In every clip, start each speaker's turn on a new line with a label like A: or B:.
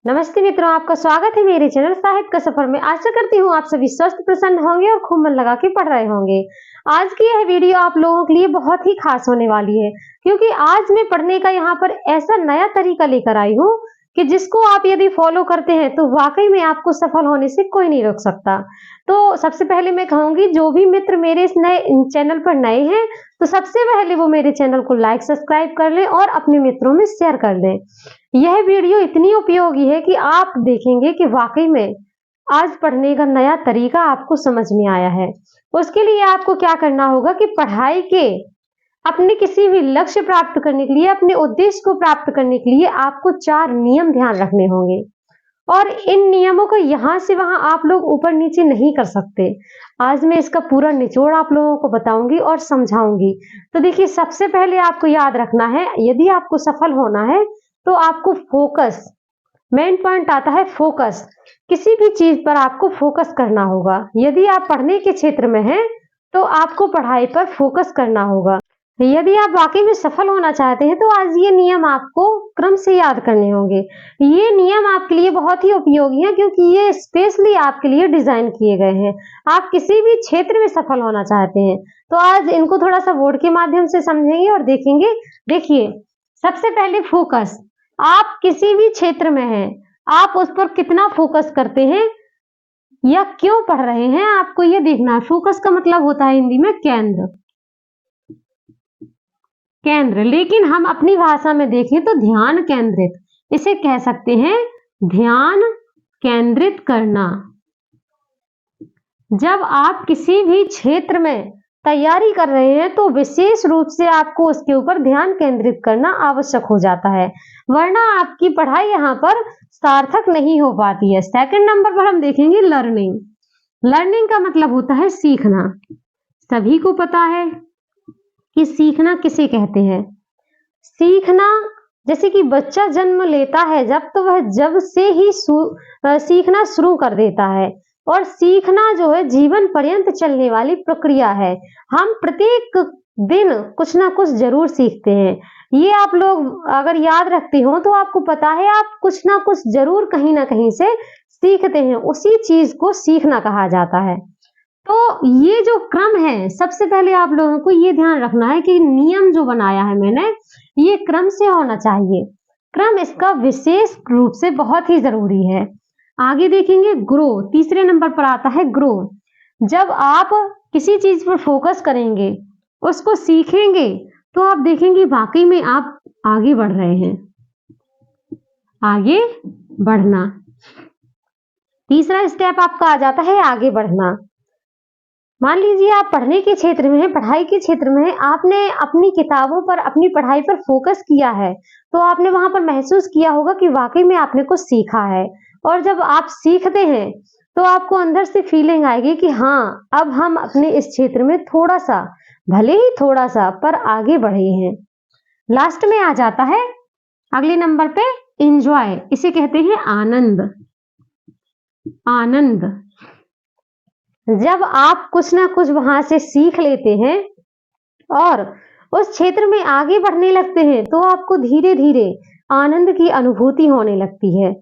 A: नमस्ते मित्रों, आपका स्वागत है मेरे चैनल साहित्य का सफर में। आशा करती हूँ आप सभी स्वस्थ प्रसन्न होंगे और खूब मन लगा के पढ़ रहे होंगे। आज की यह वीडियो आप लोगों के लिए बहुत ही खास होने वाली है, क्योंकि आज मैं पढ़ने का यहाँ पर ऐसा नया तरीका लेकर आई हूँ कि जिसको आप यदि फॉलो करते हैं तो वाकई में आपको सफल होने से कोई नहीं रोक सकता। तो सबसे पहले मैं कहूंगी, जो भी मित्र मेरे इस नए चैनल पर नए हैं तो सबसे पहले वो मेरे चैनल को लाइक सब्सक्राइब कर लें और अपने मित्रों में शेयर कर दें। यह वीडियो इतनी उपयोगी है कि आप देखेंगे कि वाकई में आज पढ़ने का नया तरीका आपको समझ में आया है। उसके लिए आपको क्या करना होगा कि पढ़ाई के अपने किसी भी लक्ष्य प्राप्त करने के लिए, अपने उद्देश्य को प्राप्त करने के लिए आपको 4 नियम ध्यान रखने होंगे और इन नियमों को यहाँ से वहां आप लोग ऊपर नीचे नहीं कर सकते। आज मैं इसका पूरा निचोड़ आप लोगों को बताऊंगी और समझाऊंगी। तो देखिए, सबसे पहले आपको याद रखना है, यदि आपको सफल होना है तो आपको फोकस, मेन पॉइंट आता है फोकस। किसी भी चीज पर आपको फोकस करना होगा। यदि आप पढ़ने के क्षेत्र में हैं तो आपको पढ़ाई पर फोकस करना होगा। यदि आप वाकई में सफल होना चाहते हैं तो आज ये नियम आपको क्रम से याद करने होंगे। ये नियम आपके लिए बहुत ही उपयोगी है, क्योंकि ये स्पेशली आपके लिए डिजाइन किए गए हैं। आप किसी भी क्षेत्र में सफल होना चाहते हैं तो आज इनको थोड़ा सा बोर्ड के माध्यम से समझेंगे और देखेंगे। देखिए, सबसे पहले फोकस। आप किसी भी क्षेत्र में हैं, आप उस पर कितना फोकस करते हैं या क्यों पढ़ रहे हैं, आपको ये देखना है। फोकस का मतलब होता है हिंदी में केंद्र, केंद्र। लेकिन हम अपनी भाषा में देखें तो ध्यान केंद्रित, इसे कह सकते हैं ध्यान केंद्रित करना। जब आप किसी भी क्षेत्र में तैयारी कर रहे हैं तो विशेष रूप से आपको उसके ऊपर ध्यान केंद्रित करना आवश्यक हो जाता है, वरना आपकी पढ़ाई यहाँ पर सार्थक नहीं हो पाती है। सेकंड नंबर पर हम देखेंगे लर्निंग। लर्निंग का मतलब होता है सीखना। सभी को पता है कि सीखना किसे कहते हैं। सीखना, जैसे कि बच्चा जन्म लेता है जब, तो वह जब से ही सीखना शुरू कर देता है, और सीखना जो है जीवन पर्यंत चलने वाली प्रक्रिया है। हम प्रत्येक दिन कुछ ना कुछ जरूर सीखते हैं। ये आप लोग अगर याद रखते हो तो आपको पता है, आप कुछ ना कुछ जरूर कहीं ना कहीं से सीखते हैं। उसी चीज को सीखना कहा जाता है। तो ये जो क्रम है, सबसे पहले आप लोगों को ये ध्यान रखना है कि नियम जो बनाया है मैंने, ये क्रम से होना चाहिए। क्रम इसका विशेष रूप से बहुत ही जरूरी है। आगे देखेंगे ग्रो। तीसरे नंबर पर आता है ग्रो। जब आप किसी चीज पर फोकस करेंगे, उसको सीखेंगे, तो आप देखेंगे वाकई में आप आगे बढ़ रहे हैं। आगे बढ़ना, तीसरा स्टेप आपका आ जाता है आगे बढ़ना। मान लीजिए आप पढ़ने के क्षेत्र में हैं, पढ़ाई के क्षेत्र में हैं, आपने अपनी किताबों पर, अपनी पढ़ाई पर फोकस किया है, तो आपने वहां पर महसूस किया होगा कि वाकई में आपने कुछ सीखा है। और जब आप सीखते हैं तो आपको अंदर से फीलिंग आएगी कि हाँ, अब हम अपने इस क्षेत्र में थोड़ा सा, भले ही थोड़ा सा, पर आगे बढ़े हैं। लास्ट में आ जाता है अगले नंबर पे एंजॉय। इसे कहते हैं आनंद। आनंद, जब आप कुछ ना कुछ वहां से सीख लेते हैं और उस क्षेत्र में आगे बढ़ने लगते हैं, तो आपको धीरे धीरे आनंद की अनुभूति होने लगती है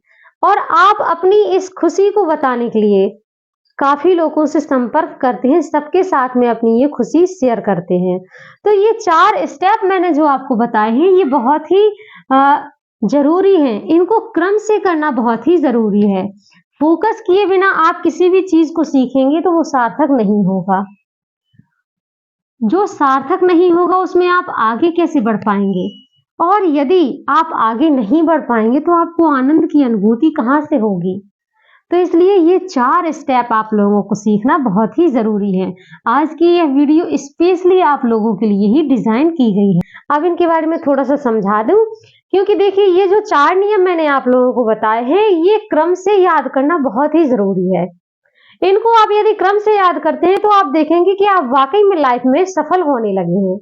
A: और आप अपनी इस खुशी को बताने के लिए काफी लोगों से संपर्क करते हैं, सबके साथ में अपनी ये खुशी शेयर करते हैं। तो ये 4 स्टेप मैंने जो आपको बताए हैं, ये बहुत ही जरूरी हैं। इनको क्रम से करना बहुत ही जरूरी है। फोकस किए बिना आप किसी भी चीज को सीखेंगे तो वो सार्थक नहीं होगा। जो सार्थक नहीं होगा उसमें आप आगे कैसे बढ़ पाएंगे, और यदि आप आगे नहीं बढ़ पाएंगे तो आपको आनंद की अनुभूति कहां से होगी। तो इसलिए ये 4 स्टेप आप लोगों को सीखना बहुत ही जरूरी है। आज की यह वीडियो स्पेशली आप लोगों के लिए ही डिजाइन की गई है। अब इनके बारे में थोड़ा सा समझा दूं, क्योंकि देखिए, ये जो 4 नियम मैंने आप लोगों को बताए हैं, ये क्रम से याद करना बहुत ही जरूरी है। इनको आप यदि क्रम से याद करते हैं तो आप देखेंगे कि आप वाकई में लाइफ में सफल होने लगे हैं।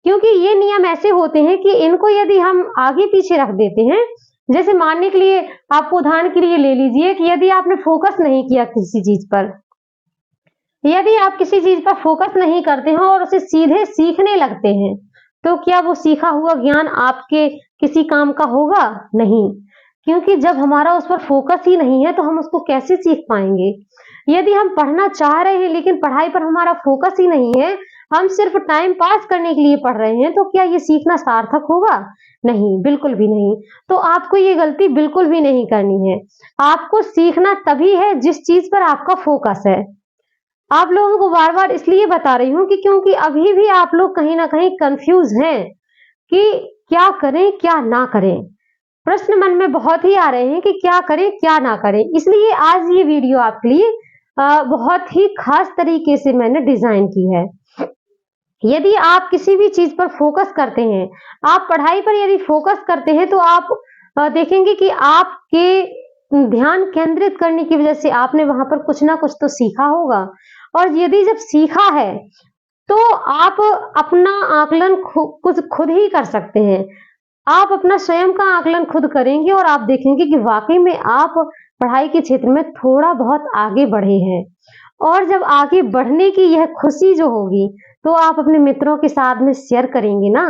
A: क्योंकि ये नियम ऐसे होते हैं कि इनको यदि हम आगे पीछे रख देते हैं, जैसे मानने के लिए, आपको उदाहरण के लिए ले लीजिए कि यदि आपने फोकस नहीं किया किसी चीज पर, यदि आप किसी चीज पर फोकस नहीं करते हैं और उसे सीधे सीखने लगते हैं, तो क्या वो सीखा हुआ ज्ञान आपके किसी काम का होगा? नहीं। क्योंकि जब हमारा उस पर फोकस ही नहीं है तो हम उसको कैसे सीख पाएंगे। यदि हम पढ़ना चाह रहे हैं लेकिन पढ़ाई पर हमारा फोकस ही नहीं है, हम सिर्फ टाइम पास करने के लिए पढ़ रहे हैं, तो क्या ये सीखना सार्थक होगा? नहीं, बिल्कुल भी नहीं। तो आपको ये गलती बिल्कुल भी नहीं करनी है। आपको सीखना तभी है जिस चीज पर आपका फोकस है। आप लोगों को बार बार इसलिए बता रही हूँ कि क्योंकि अभी भी आप लोग कहीं ना कहीं कंफ्यूज हैं कि क्या करें क्या ना करें। प्रश्न मन में बहुत ही आ रहे हैं कि क्या करें क्या ना करें। इसलिए आज ये वीडियो आपके लिए बहुत ही खास तरीके से मैंने डिजाइन की है। यदि आप किसी भी चीज पर फोकस करते हैं, आप पढ़ाई पर यदि फोकस करते हैं, तो आप देखेंगे कि आपके ध्यान केंद्रित करने की वजह से आपने वहां पर कुछ ना कुछ तो सीखा होगा। और यदि जब सीखा है तो आप अपना आकलन खुद ही कर सकते हैं। आप अपना स्वयं का आकलन खुद करेंगे और आप देखेंगे कि वाकई में आप पढ़ाई के क्षेत्र में थोड़ा बहुत आगे बढ़े हैं। और जब आगे बढ़ने की यह खुशी जो होगी, तो आप अपने मित्रों के साथ में शेयर करेंगे ना।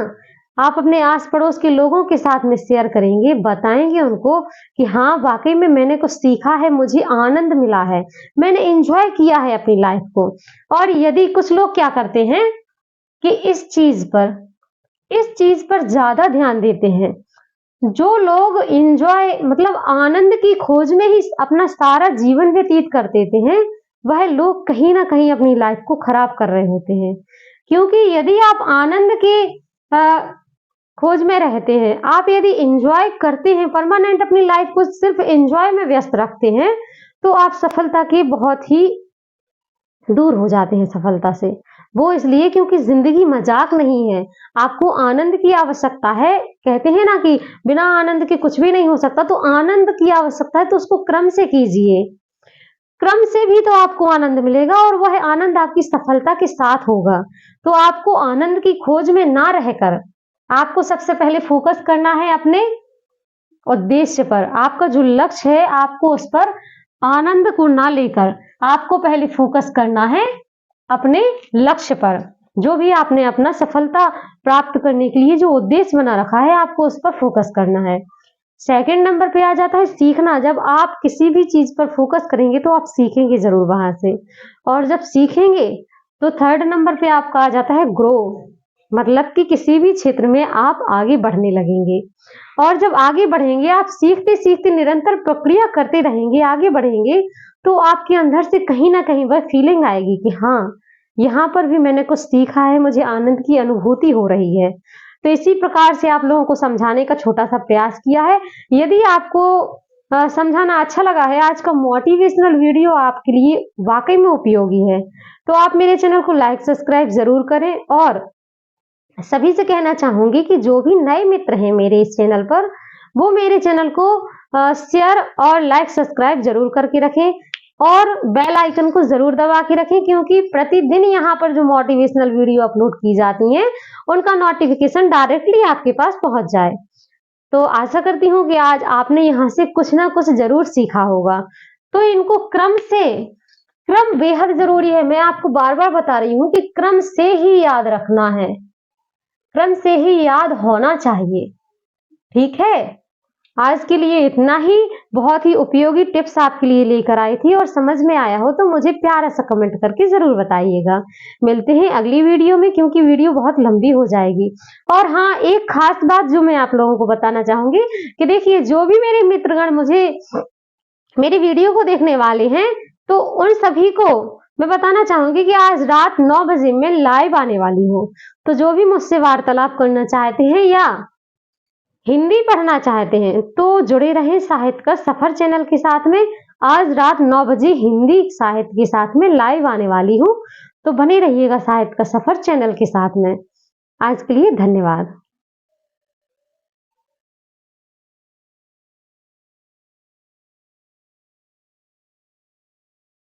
A: आप अपने आस पड़ोस के लोगों के साथ में शेयर करेंगे, बताएंगे उनको कि हाँ वाकई में मैंने कुछ सीखा है, मुझे आनंद मिला है, मैंने एंजॉय किया है अपनी लाइफ को। और यदि कुछ लोग क्या करते हैं कि इस चीज पर ज्यादा ध्यान देते हैं। जो लोग एंजॉय मतलब आनंद की खोज में ही अपना सारा जीवन व्यतीत कर देते हैं, वह लोग कहीं ना कहीं अपनी लाइफ को खराब कर रहे होते हैं। क्योंकि यदि आप आनंद के खोज में रहते हैं, आप यदि एंजॉय करते हैं, परमानेंट अपनी लाइफ को सिर्फ एंजॉय में व्यस्त रखते हैं, तो आप सफलता के बहुत ही दूर हो जाते हैं सफलता से। वो इसलिए क्योंकि जिंदगी मजाक नहीं है, आपको आनंद की आवश्यकता है। कहते हैं ना कि बिना आनंद के कुछ भी नहीं हो सकता, तो आनंद की आवश्यकता है तो उसको क्रम से कीजिए। क्रम से भी तो आपको आनंद मिलेगा और वह आनंद आपकी सफलता के साथ होगा। तो आपको आनंद की खोज में ना रहकर आपको सबसे पहले फोकस करना है अपने उद्देश्य पर। आपका जो लक्ष्य है, आपको उस पर आनंद को ना लेकर आपको पहले फोकस करना है अपने लक्ष्य पर। जो भी आपने अपना सफलता प्राप्त करने के लिए जो उद्देश्य बना रखा है, आपको उस पर फोकस करना है। सेकंड नंबर पे आ जाता है सीखना। जब आप किसी भी चीज पर फोकस करेंगे तो आप सीखेंगे जरूर वहां से, और जब सीखेंगे तो थर्ड नंबर पे आपका आ जाता है ग्रो। मतलब कि किसी भी क्षेत्र में आप आगे बढ़ने लगेंगे। और जब आगे बढ़ेंगे, आप सीखते सीखते निरंतर प्रक्रिया करते रहेंगे, आगे बढ़ेंगे, तो आपके अंदर से कहीं ना कहीं वह फीलिंग आएगी कि हाँ यहाँ पर भी मैंने कुछ सीखा है, मुझे आनंद की अनुभूति हो रही है। तो इसी प्रकार से आप लोगों को समझाने का छोटा सा प्रयास किया है। यदि आपको समझाना अच्छा लगा है, आज का मोटिवेशनल वीडियो आपके लिए वाकई में उपयोगी है, तो आप मेरे चैनल को लाइक सब्सक्राइब जरूर करें। और सभी से कहना चाहूंगी कि जो भी नए मित्र हैं मेरे इस चैनल पर, वो मेरे चैनल को शेयर और लाइक सब्सक्राइब जरूर करके रखें और बेल आइकन को जरूर दबा के रखें, क्योंकि प्रतिदिन यहाँ पर जो मोटिवेशनल वीडियो अपलोड की जाती हैं, उनका नोटिफिकेशन डायरेक्टली आपके पास पहुंच जाए। तो आशा करती हूँ कि आज आपने यहाँ से कुछ ना कुछ जरूर सीखा होगा। तो इनको क्रम बेहद जरूरी है। मैं आपको बार बार बता रही हूँ कि क्रम से ही याद रखना है, क्रम से ही याद होना चाहिए। ठीक है, आज के लिए इतना ही। बहुत ही उपयोगी टिप्स आपके लिए लेकर आई थी, और समझ में आया हो तो मुझे प्यारा सा कमेंट करके जरूर बताइएगा। मिलते हैं अगली वीडियो में, क्योंकि वीडियो बहुत लंबी हो जाएगी। और हाँ, एक खास बात जो मैं आप लोगों को बताना चाहूंगी कि देखिए, जो भी मेरे मित्रगण मुझे मेरी वीडियो को देखने वाले हैं, तो उन सभी को मैं बताना चाहूंगी कि आज रात 9 बजे मैं लाइव आने वाली हूँ। तो जो भी मुझसे वार्तालाप करना चाहते हैं या हिंदी पढ़ना चाहते हैं, तो जुड़े रहें साहित्य का सफर चैनल के साथ में। आज रात 9 बजे हिंदी साहित्य के साथ में लाइव आने वाली हूँ, तो बने रहिएगा साहित्य का सफर चैनल के साथ में। आज के लिए धन्यवाद।